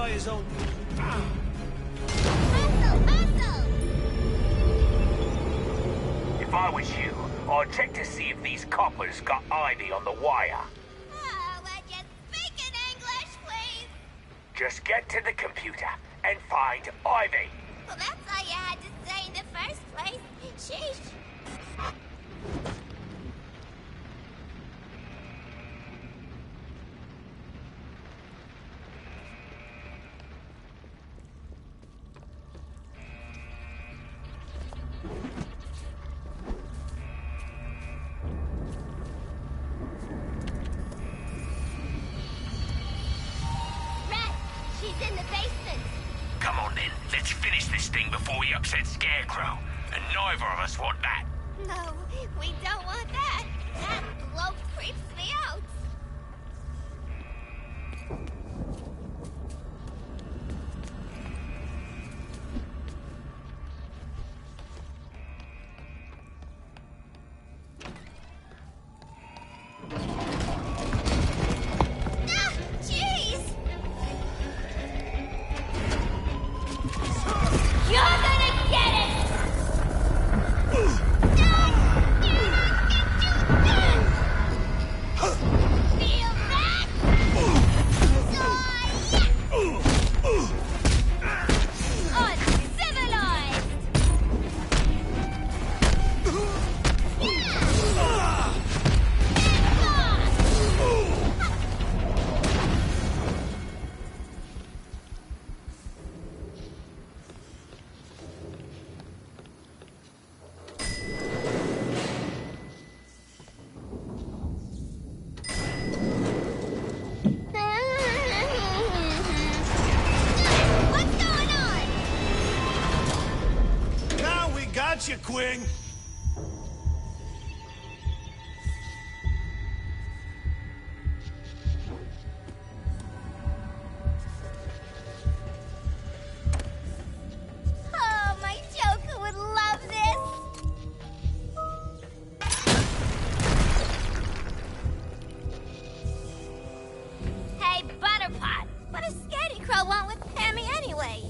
by his own... If I was you, I'd check to see if these coppers got Ivy on the wire. Oh, would you speak in English, please? Just get to the computer and find Ivy. Well, that's all you had to say in the first place. Sheesh. She's in the basement. Come on then, let's finish this thing before he upsets Scarecrow. And neither of us want that. No, we don't want that. That bloke creeps me out. You, Queen. Oh, my Joker would love this. Hey, Butterpot, what does Scarecrow want with Pammy anyway?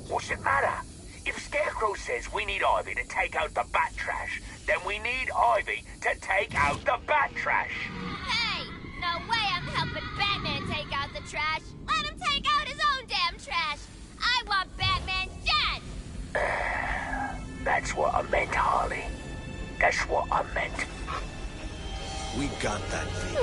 What's it matter? If Scarecrow says we need Ivy to take out the bat trash, then we need Ivy to take out the bat trash. Hey, no way I'm helping Batman take out the trash. Let him take out his own damn trash. I want Batman dead. That's what I meant, Harley. That's what I meant. We got that thing.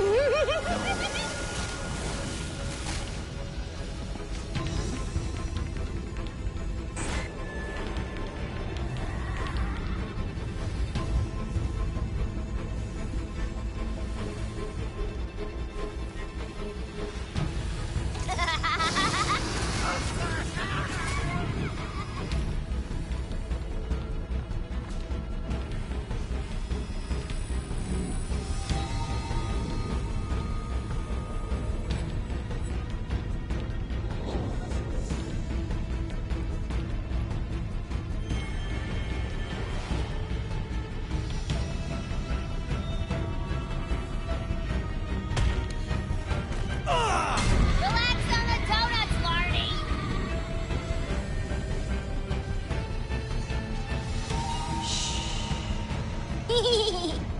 Hee hee hee.